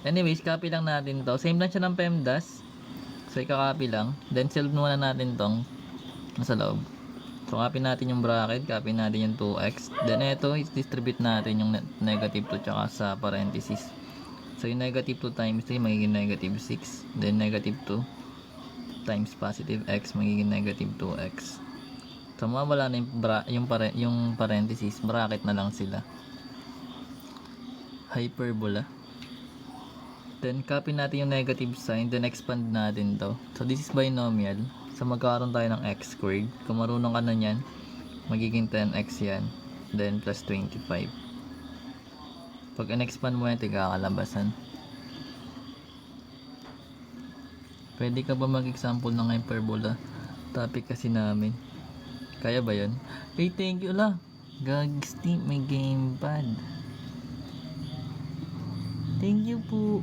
Anyways, copy lang natin to. Same lang siya ng PEMDAS. So, ika-copy lang. Then, solve muna natin tong nasa loob. So, copy natin yung bracket. Copy natin yung 2x. Then, ito, distribute natin yung negative 2 tsaka sa parenthesis. So, yung negative 2 times 3, magiging negative 6. Then, negative 2 times positive x, magiging negative 2x. So, mawala na yung parenthesis. Bracket na lang sila. Hyperbola. Then, copy natin yung negative sign. Then, expand natin to. So, this is binomial. So, magkakaroon tayo ng x squared. Kung marunong ka na yan, magiging 10x yan. Then, plus 25. Pag in-expand mo yan, tigakalabasan. Pwede ka ba mag-example ng hyperbola? Topic kasi namin. Kaya ba yun? Hey, thank you lah. Gags team, may gamepad. Thank you po.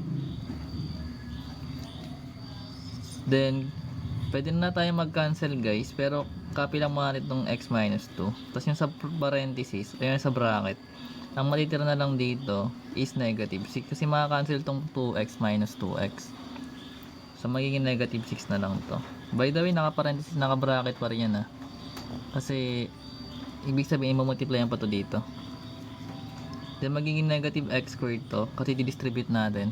Then, pwede na tayo mag-cancel guys. Pero, copy lang muna itong x minus 2. Tapos yung sa parenthesis, ayun sa bracket. Ang matitira na lang dito is negative 6. Kasi maka-cancel itong 2x minus 2x. So, magiging negative 6 na lang to. By the way, naka-parenthesis, naka-bracket pa rin yan Kasi, ibig sabihin, i-multiply yan pa to dito. Then, magiging negative x squared to. Kasi di-distribute natin.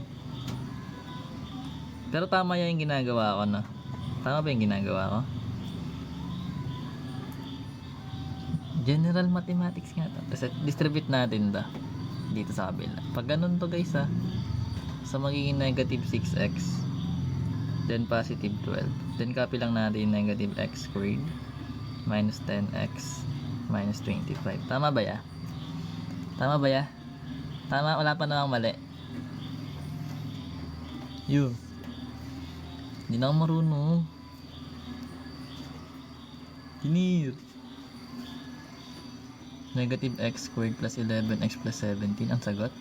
Pero tama yan yung ginagawa ko, no? Tama ba yung ginagawa ko? General mathematics nga to. Tapos distribute natin to dito sa kabila. Pag ganun to guys so magiging negative 6x. Then positive 12. Then copy lang natin yung negative x squared minus 10x minus 25. Tama ba ya? Tama ba ya? Tama, wala pa namang mali. Hindi na ako marunong. Tinir. Negative x squared plus 11x plus 17. Ang sagot?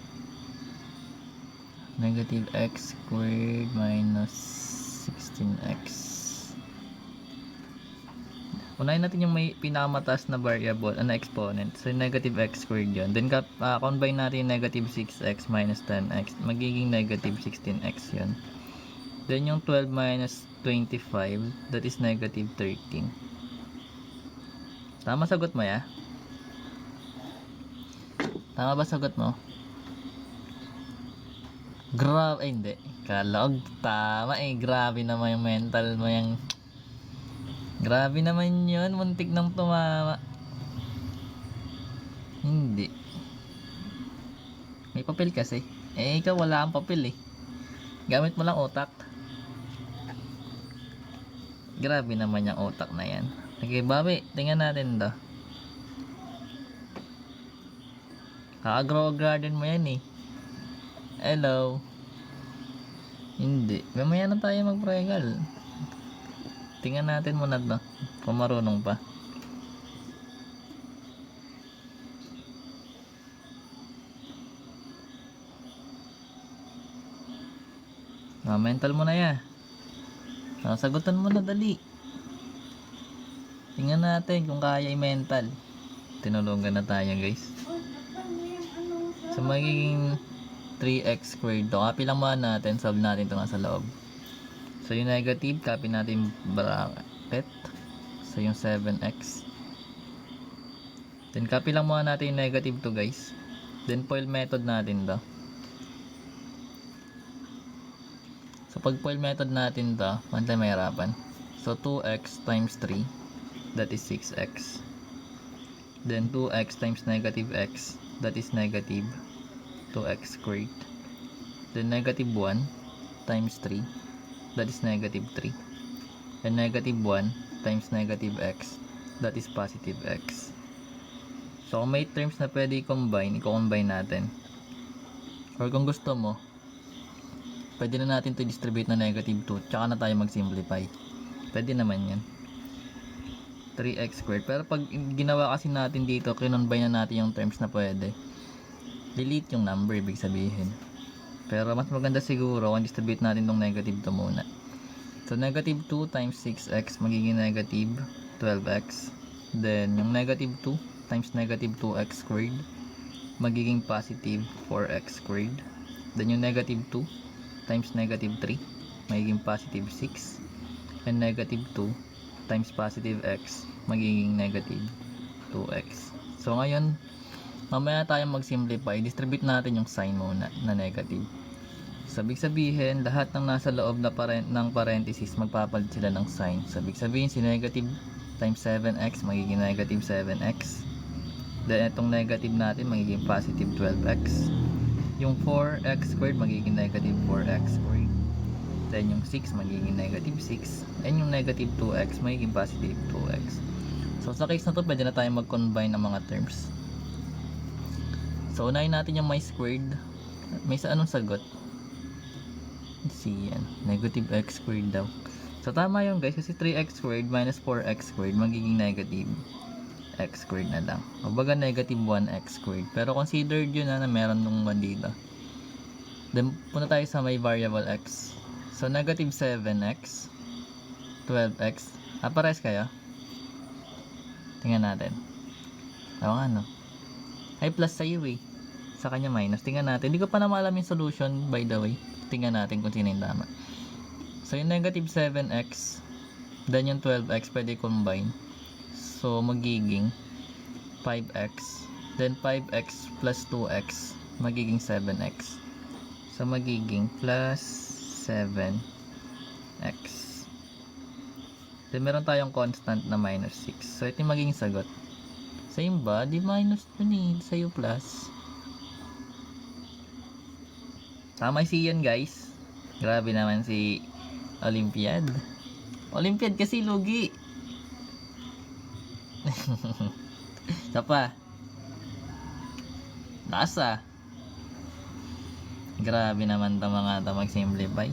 Negative x squared minus 16x. Unahin natin yung may pinakamataas na variable, exponent. So, negative x squared yun. Then, combine natin yung negative 6x minus 10x. Magiging negative 16x yun. Then, yung 12 minus 25, that is negative 13. Tama sagot mo, ya? Tama ba sagot mo? Grabe, hindi. Kalog, tama grabe naman yung mental mo yung... Grabe naman yun, muntik nang tumama. Hindi. May papel kasi. Ikaw wala kang papel Gamit mo lang utak. Grabe naman yung utak na yan. Okay, Bobby, tingnan natin to. Kaka-grow garden mo yan Hello. Hindi. Mamaya na tayo mag-pregal. Tingnan natin muna to. Kung marunong pa. Mental mo na yan. Sagutan mo na dali. Tingnan natin kung kaya i-mental. Tinulungan na tayo guys. So magiging 3x squared to. Copy lang muna natin. Solve natin ito nga sa loob. So yung negative, copy natin bracket. So yung 7x. Then copy lang muna natin yung negative to guys. Then FOIL method natin to. So pag FOIL method natin to, tayo mahirapan. So 2x times 3, that is 6x. Then 2x times negative x, that is negative 2x squared. Then negative 1 times 3, that is negative 3. And negative 1 times negative x, that is positive x. So kung may terms na pwede i-combine, i-combine natin. Or kung gusto mo, pwede na natin to distribute na negative 2, tsaka na tayo mag-simplify. Pwede naman yan. 3x squared. Pero pag ginawa kasi natin dito, kinonbine na natin yung terms na pwede. Delete yung number, ibig sabihin. Pero mas maganda siguro kung distribute natin tong negative to muna. So negative 2 times 6x magiging negative 12x. Then yung negative 2 times negative 2x squared magiging positive 4x squared. Then yung negative 2 times negative 3 magiging positive 6, and negative 2 times positive x magiging negative 2x. So ngayon, mamaya tayo mag-simplify, distribute natin yung sign muna na negative. Sabig sabihin, lahat ng nasa loob na ng parenthesis magpapalit sila ng sign. Sabig sabihin, si negative times 7x magiging negative 7x. Then itong negative natin magiging positive 12x. Yung 4x squared magiging negative 4x squared. Then yung 6 magiging negative 6. And yung negative 2x magiging positive 2x. So sa case na to, pwede na tayo mag-combine ng mga terms. So unahin natin yung may squared. May sa anong sagot? C yan. Negative x squared daw. So tama yun guys, kasi 3x squared minus 4x squared magiging negative x squared na lang. O baga negative 1x squared. Pero considered yun na meron nung 1 dito. Then punta tayo sa may variable x. So negative 7x 12x. Pares kaya? Tingnan natin. Tama nga no? Ay plus sa'yo eh. Sa kanya minus. Tingnan natin. Hindi ko pa naman alam yung solution by the way. Tingnan natin kung sino yung tama. So yung negative 7x then yung 12x pwede combine. So magiging 5x then 5x plus 2x magiging 7x. So magiging plus 7x. Then meron tayong constant na minus 6. So ito yung magiging sagot. Same ba? Di minus dun eh. Sa'yo plus. Tama si yan guys. Grabe naman si Olympiad. Olympiad kasi lugi. Isa pa. Nasa. Grabe naman ito mga ito mag-simplify.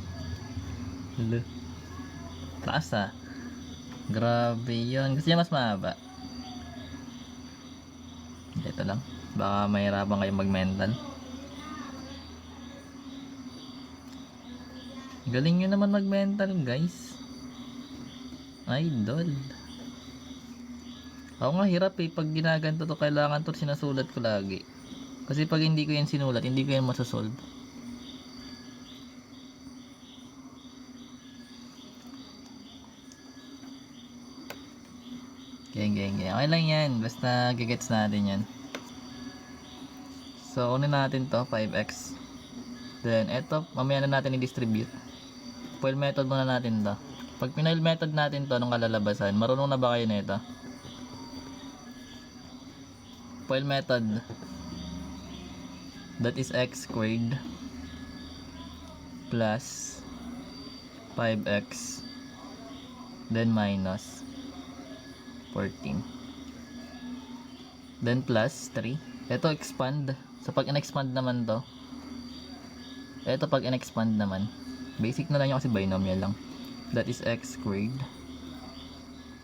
Nasa. Grabe yun. Kasi mas mahaba. Ito lang. Baka mahirapan kayo mag-mental. Galing nyo naman mag-mental guys. Idol. Ako nga hirap eh. Pag ginaganto to, kailangan to sinasulat ko lagi. Kasi pag hindi ko yan sinulat, hindi ko yan masasolve. Geng. Okay lang yan. Basta gigets natin yan. So, unin natin to 5x. Then, eto, mamaya na natin i-distribute. Foil method muna natin to. Pag pinoil method natin to, nung kalalabasan, marunong na ba kayo na ito? Foil method. That is x squared plus 5x then minus 14 then plus 3. Ito expand. So pag in-expand naman to, ito pag in-expand naman, basic na lang yung kasi binomial lang. That is x squared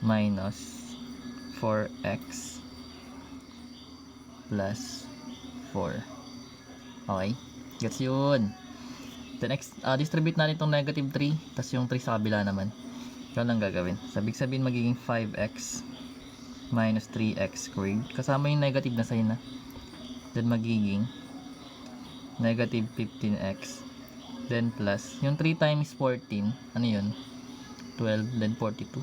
minus 4x plus 4. Okay, gets yun. The next, distribute natin itong negative 3, tas yung 3 sa kabila naman. Ito lang gagawin. Sabig sabihin magiging 5x minus 3x squared. Kasama yung negative na sign na. Then magiging negative 15x. Then plus, yung 3 times 14, ano yun? 12, then 42.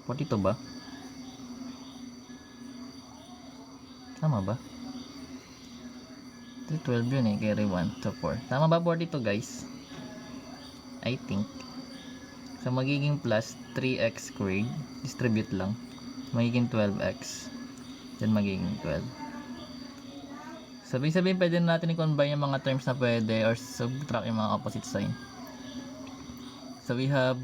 42 ba? Tama ba? 12 yun eh, carry 1 to 4. Tama ba 42 guys? I think. So magiging plus 3x squared, distribute lang. Magiging 12x. Then magiging 12. Sabihin pwede natin i-combine yung mga terms na pwede or subtract yung mga opposite sign. So we have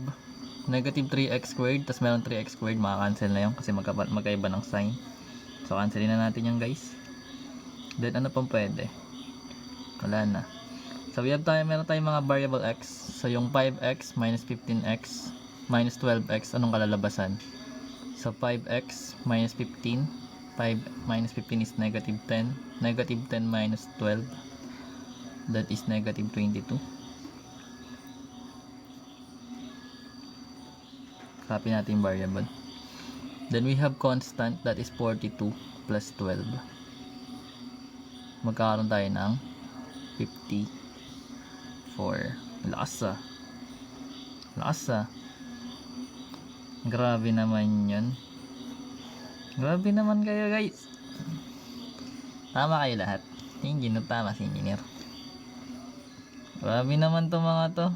negative 3x squared, tas meron 3x squared, maka-cancel na yun kasi magkaiba ng sign. So cancelin na natin yan guys. Then ano pang pwede? Wala na. So meron tayong mga variable x. So yung 5x minus 15x minus 12x, anong kalalabasan? So 5x minus 15, 5 minus 15 is negative 10. Negative 10 minus 12, that is negative 22. Copy natin yung variable. Then we have constant, that is 42 plus 12. Magkakaroon tayo ng 54. Lakas ah. Lakas ah. Grabe naman yun. Grabe naman kayo guys. Tama kayo lahat. Engineer, tama si engineer. Grabe naman to mga to.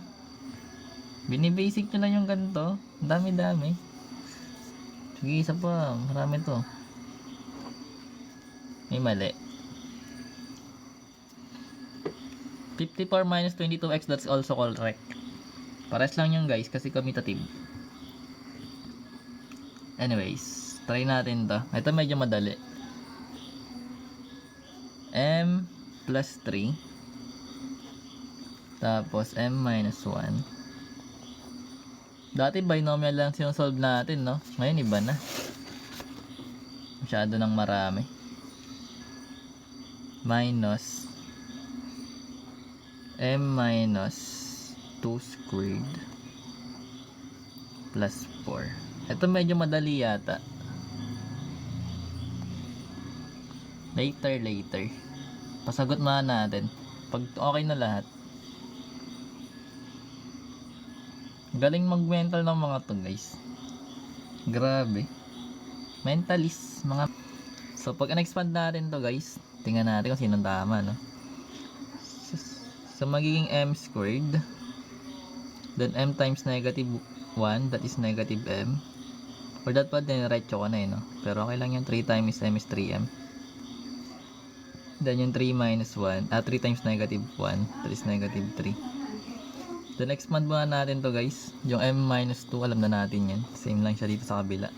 Binibasic nyo lang yung ganito. Dami-dami. Sige, isa pa. Marami to. May mali. 54 minus 22x, that's also correct. Pares lang yung guys kasi commutative. Anyways, try natin to. Ito medyo madali. M plus 3 tapos M minus 1. Dati binomial lang sinusolve natin, no? Ngayon iba na. Masyado nang marami. Minus M minus 2 squared plus 4. Ito medyo madali yata. Later. Pasagot muna natin. Pag okay na lahat. Galing mag-mental ng mga to guys. Grabe. Mentalist. Mga... So pag in-expand natin to guys, tingnan natin kung sinong tama, no? So magiging m squared. Then m times negative 1, that is negative m. For that part, right ko na no? Pero okay lang yung 3 times m is 3m. Then yung 3 minus 1, 3 times negative 1, that is negative 3. Then expand muna natin to guys. Yung m minus 2, alam na natin yan. Same lang siya dito sa kabila.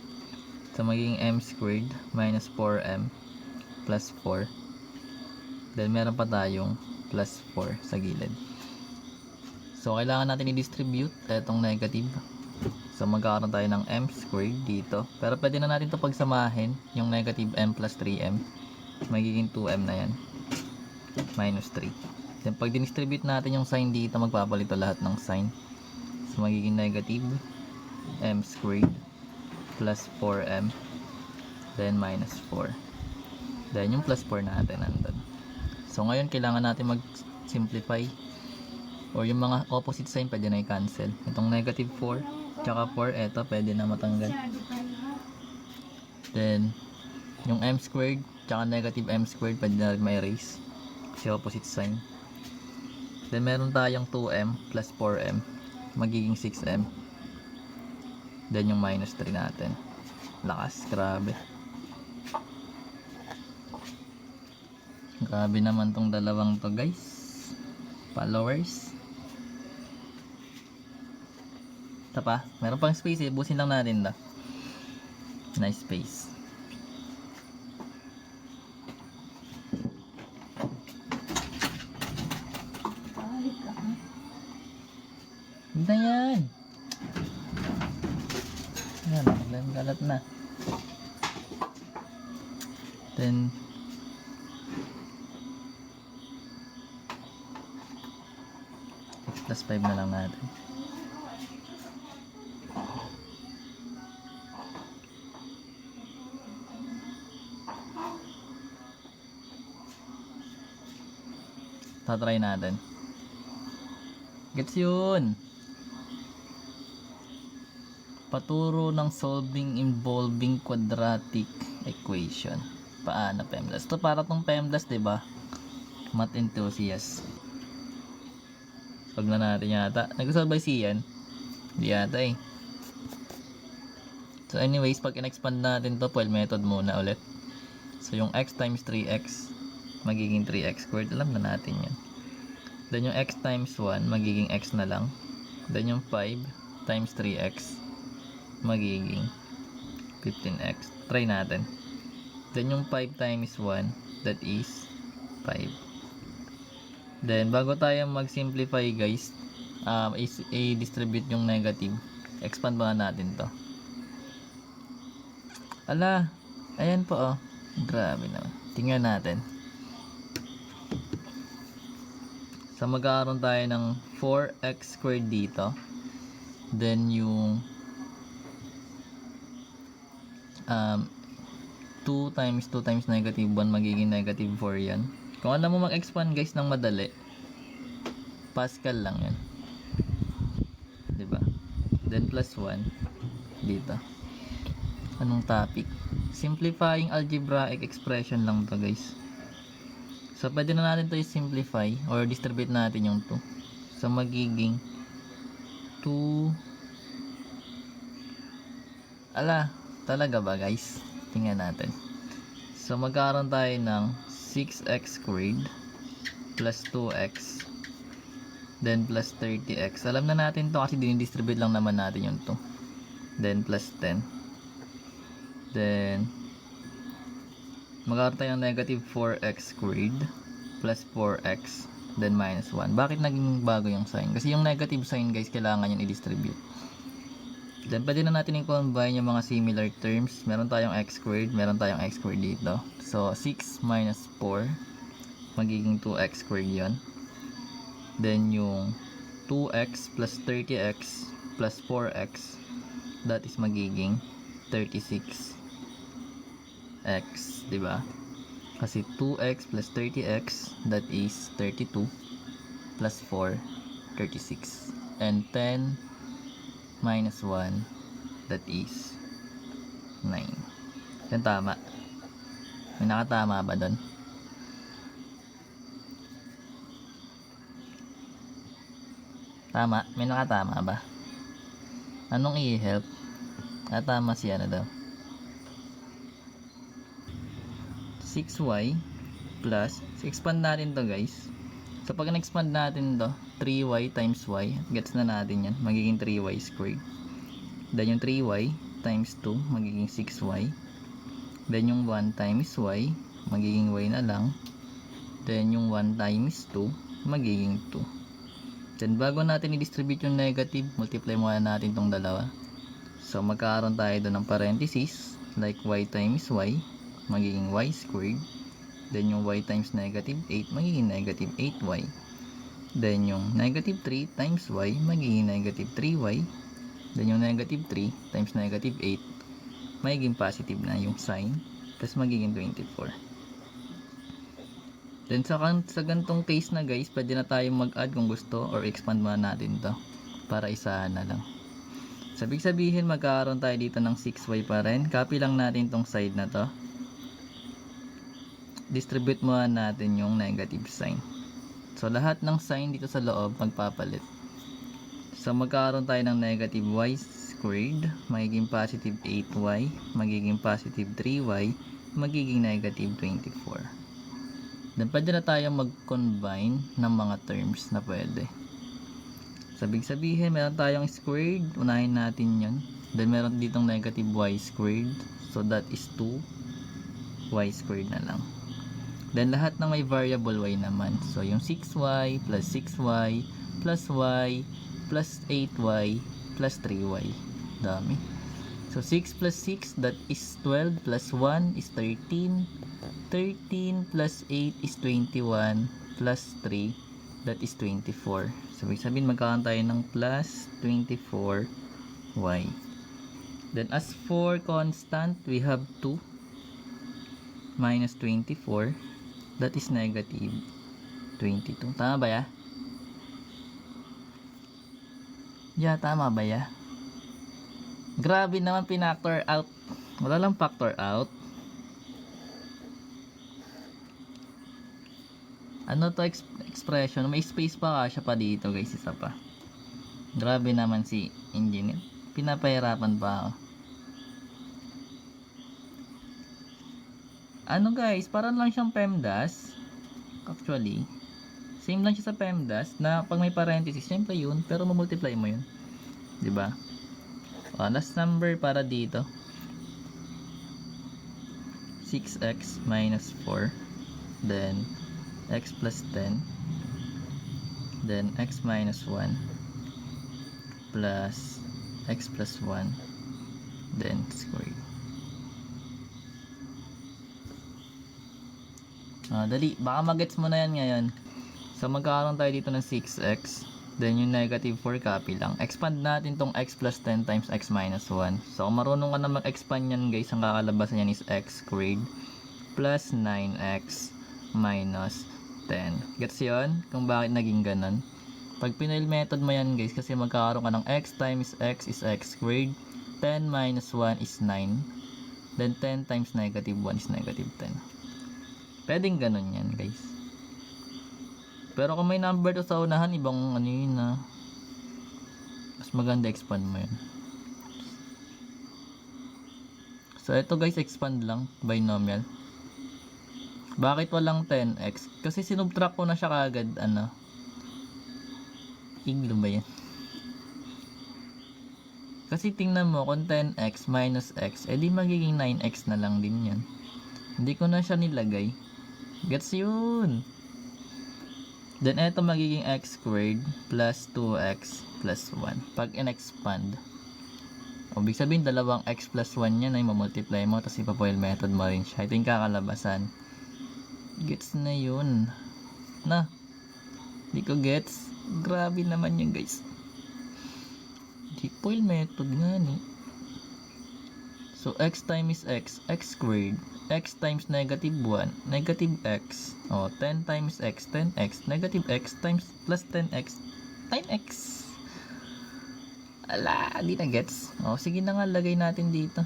So magiging m squared minus 4m plus 4. Then meron pa tayong plus 4 sa gilid. So kailangan natin i-distribute itong negative. So magkakaroon tayo ng m squared dito. Pero pwede na natin to pagsamahin. Yung negative m plus 3m. Magiging 2m na yan. Minus 3. Then pag dinistribute natin yung sign dito, magpapalito lahat ng sign. So magiging negative m squared plus 4m. Then minus 4. Then yung plus 4 natin nandun. So ngayon kailangan natin mag-simplify. Or yung mga opposite sign pwede na i-cancel. Itong negative 4 tsaka 4, eto pwede na matanggal. Then yung m squared tsaka negative m squared pwede na rin ma-erase kasi opposite sign. Then meron tayong 2m plus 4m magiging 6m. Then yung minus 3 natin. Lakas, grabe. Grabe naman tong dalawang to guys. Followers. Ito pa, meron pang space eh. Busin lang natin na. Nice space. Hindi na yan. Yan, galat na. Then plus 5 na lang natin. Tatry natin. Gets yun. Paturo ng solving involving quadratic equation. Paano PEMDAS? Ito para tong PEMDAS, diba? Math enthusiast. Pag na natin yata. Nag-solve by Sian? Hindi yata eh. So anyways, pag in-expand natin to, FOIL method muna ulit. So yung x times 3x magiging 3x squared. Alam na natin yan. Then yung x times 1 magiging x na lang. Then yung 5 times 3x magiging 15x. Try natin. Then yung 5 times 1, that is 5. Then bago tayo mag-simplify guys, i-distribute yung negative. Expand ba natin to? Ala, ayan po oh. Grabe naman. Tingnan natin. So magkakaroon tayo ng 4x squared dito. Then yung 2 times negative 1 magiging negative 4 yan. Kung alam mo mag-expand guys ng madali, Pascal lang yun. Diba? Then plus 1 dito. Anong topic? Simplifying algebraic expression lang to guys. So pwede na natin to i-simplify or distribute natin yung 2. So magiging 2. Talaga ba guys? Tingnan natin. So magkaroon tayo ng 6x squared plus 2x then plus 30x. Alam na natin to kasi dinidistribute lang naman natin yung 2. Then plus 10. Then magkaroon tayo ng negative 4x squared plus 4x then minus 1. Bakit naging bago yung sign? Kasi yung negative sign guys, kailangan yung i-distribute. Then pwede na natin i-combine yung mga similar terms. Meron tayong x squared, meron tayong x squared dito. So 6 minus 4 magiging 2x squared yun. Then yung 2x plus 30x plus 4x, that is magiging 36x, diba? Kasi 2x plus 30x, that is 32 plus 4, 36. And 10 minus 1, that is 9. Yan tama. May nakatama ba doon? Tama? May nakatama ba? Anong i-help? Tama si ano daw? 6y plus, expand natin to guys. So pag na-expand natin to, 3y times y, gets na natin yan, magiging 3y squared. Then yung 3y times 2 magiging 6y. Then yung 1 times y magiging y na lang. Then yung 1 times 2 magiging 2. Then bago natin i-distribute yung negative, multiply muna natin tong dalawa. So magkakaroon tayo doon ng parenthesis, like y times y magiging y squared. Then yung y times negative 8 magiging negative 8y. Then yung negative 3 times y magiging negative 3y. Then yung negative 3 times negative 8 magiging positive na yung sign, tapos magiging 24. Then sa gantong case na guys, pwede na tayong mag-add kung gusto or expand muna natin to para isahan na lang. So ibig sabihin magkakaroon tayo dito ng 6y pa rin. Copy lang natin tong side na to. Distribute muna natin yung negative sign. So lahat ng sign dito sa loob magpapalit. So magkakaroon tayo ng negative y squared, magiging positive 8y, magiging positive 3y, magiging negative 24. Then pwede na tayong mag-combine ng mga terms na pwede. So ibig sabihin meron tayong squared, unahin natin yun. Then meron ditong negative y squared, so that is 2y squared na lang. Then lahat ng may variable y naman. So yung 6y plus 6y plus y plus 8y plus 3y. Dami. So 6 plus 6, that is 12, plus 1 is 13. 13 plus 8 is 21, plus 3, that is 24. So ibig sabihin magkakaroon tayo ng plus 24y. Then as for constant, we have 2 minus 24, that is negative 22. Tama ba ya? Yeah, tama ba ya? Grabe naman, pinactor out. Wala lang factor out. Ano to expression? May space pa siya pa dito guys, isa pa. Grabe naman si engineer. Pinapahirapan pa ako. Ano guys, parang lang siyang PEMDAS. Actually, same lang siya sa PEMDAS na pag may parenthesis, syempre yun, pero mamultiply mo yun. 'Di ba? Last number para dito. 6x minus 4. Then x plus 10. Then x minus 1 plus x plus 1. Then squared. Dali, baka magets mo na yan ngayon. So magkakaroon tayo dito ng 6x. Then yung negative 4, copy lang. Expand natin tong x plus 10 times x minus 1. So kung marunong ka na mag-expand yan guys, ang kakalabasan yan is x squared plus 9x minus 10. Gets yun? Kung bakit naging ganun. Pag pinoil method mo yan guys, kasi magkakaroon ka ng x times x is x squared, 10 minus 1 is 9, then 10 times negative 1 is negative 10. Pwedeng ganun yan guys. Pero kung may number to sa unahan, ibang ano yun na, mas maganda expand mo yun. So ito guys, expand lang, binomial. Bakit walang 10x? Kasi sinubtract ko na siya kagad, ano, iglo ba yan? Kasi tingnan mo, kung 10x minus x, edi magiging 9x na lang din yan. Hindi ko na siya nilagay. Gets yun? Then ito magiging x squared plus 2x plus 1. Pag in-expand, ibig sabihin dalawang x plus 1 yan ay mamultiply mo, tapos ipapoil method mo rin siya. Ito yung kakalabasan. Gets na yun. Na, di ko gets. Grabe naman yun guys. Di foil method nga ni. So x times x squared, x times negative 1, negative x. 10 times x, 10x, negative x times plus 10x, 9x. Ala, di na gets. Sige na nga, lagay natin dito.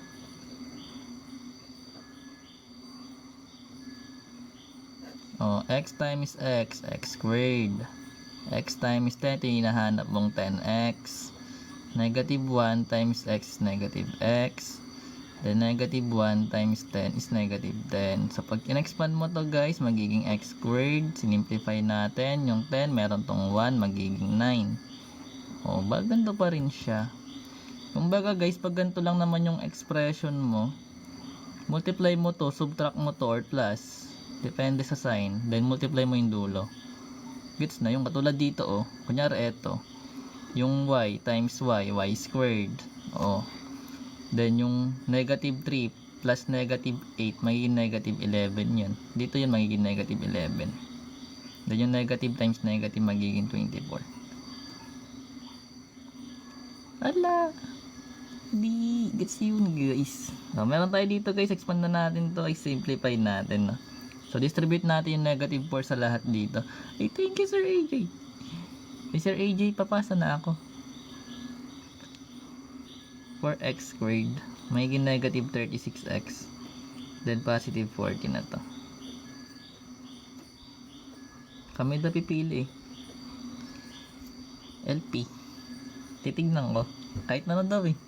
X times x squared. X times 10, ito yung hinahanap mong 10x. Negative 1 times x is negative x. Then negative 1 times 10 is negative 10. So pag in-expand mo to guys, magiging x squared. Sinimplify natin. Yung 10, meron tong 1, magiging 9. Ganito pa rin siya. Kumbaga guys, pag ganito lang naman yung expression mo, multiply mo to, subtract mo to, or plus. Depende sa sign. Then multiply mo yung dulo. Gets na? Yung katulad dito, kunyari ito. Yung y times y squared. Then yung negative 3 plus negative 8, magiging negative 11 yan. Dito yun magiging negative 11. Then yung negative times negative magiging 24. Ala! Di, gets yun guys. Meron tayo dito guys, expand na natin to, i-simplify natin. So distribute natin yung negative 4 sa lahat dito. Ay, thank you Sir AJ. Sir AJ, papasa na ako. 4x squared, magiging negative 36x, then positive 40 na to. Kami na pipili LP. Titignan ko kahit na daw eh.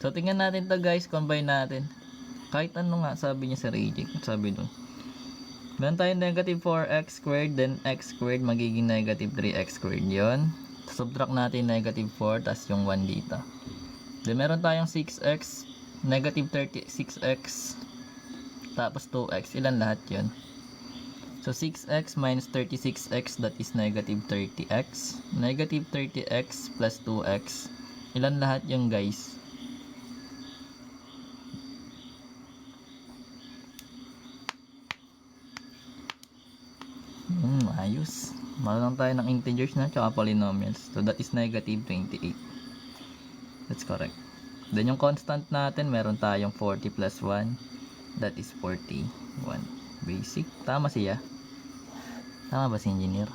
So tingnan natin to guys, combine natin. Kahit ano nga sabi niya sa reject, sabi doon. Meron tayong negative 4x squared, then x squared magiging negative 3x squared yun. Subtract natin negative 4, tas yung 1 dito. Then meron tayong 6x, negative 36x, tapos 2x. Ilan lahat yun? So 6x minus 36x, that is negative 30x. Negative 30x plus 2x. Ilan lahat yung guys? Ayos. Marunong tayo ng integers na tsaka polynomials. So that is negative 28. That's correct. Then yung constant natin, meron tayong 40 plus 1. That is 41. Basic. Tama siya. Tama ba si engineer?